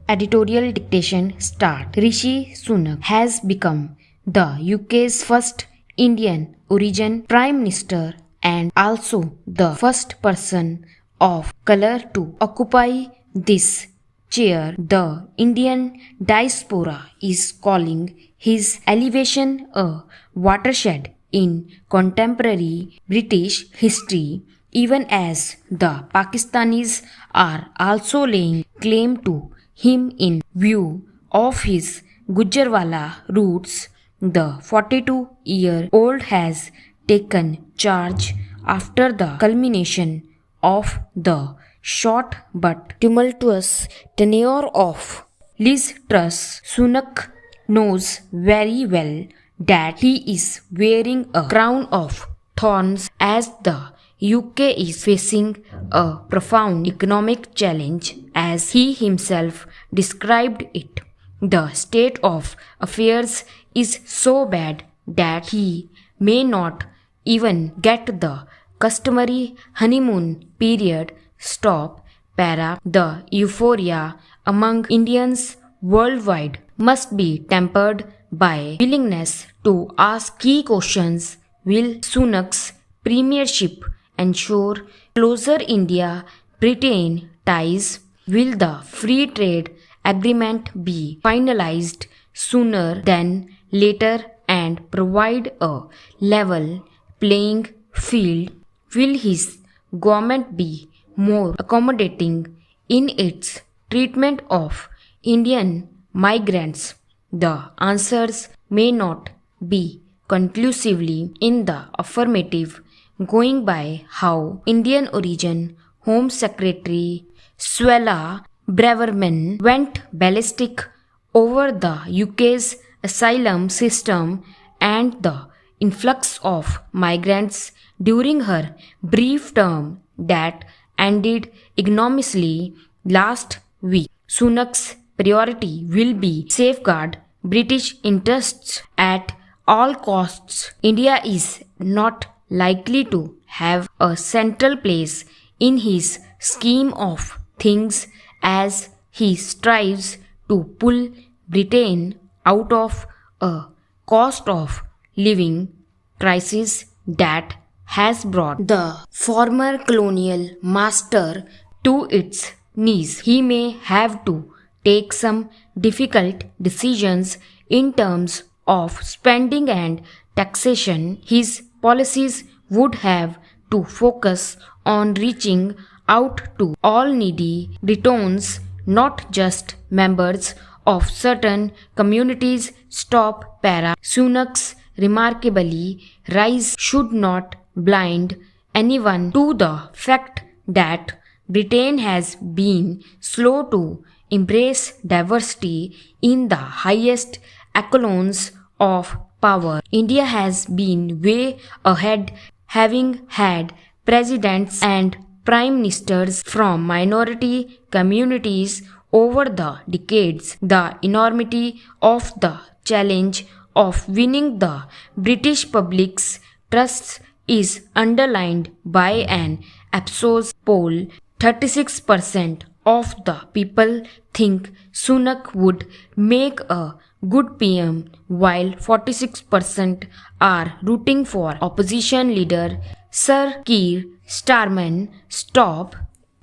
Editorial dictation start. Rishi Sunak has become the UK's first Indian origin Prime Minister and also the first person of color to occupy this chair. The Indian diaspora is calling his elevation a watershed in contemporary British history, even as the Pakistanis are also laying claim to him in view of his Gujarwala roots. The 42-year-old has taken charge after the culmination of the short but tumultuous tenure of Liz Truss. Sunak knows very well that he is wearing a crown of thorns as the UK is facing a profound economic challenge as he himself described it. The state of affairs is so bad that he may not even get the customary honeymoon period stop. The euphoria among Indians worldwide must be tempered by willingness to ask key questions. Will Sunak's premiership ensure closer India-Britain ties? Will the free trade agreement be finalized sooner than later and provide a level playing field? Will his government be more accommodating in its treatment of Indian migrants? The answers may not be conclusively in the affirmative, going by how Indian origin Home Secretary Suella Braverman went ballistic over the UK's asylum system and the influx of migrants during her brief term that ended ignominiously last week. Sunak's priority will be safeguard British interests at all costs. India is not likely to have a central place in his scheme of things as he strives to pull Britain out of a cost of living crisis that has brought the former colonial master to its knees. He may have to take some difficult decisions in terms of spending and taxation. His policies would have to focus on reaching out to all needy Britons, not just members of certain communities. Sunak's remarkably rise should not blind anyone to the fact that Britain has been slow to embrace diversity in the highest echelons of power. India has been way ahead, having had presidents and prime ministers from minority communities over the decades. The enormity of the challenge of winning the British public's trust is underlined by an Ipsos poll. 36% of the people think Sunak would make a good PM, while 46% are rooting for opposition leader Sir Keir Starmer. Stop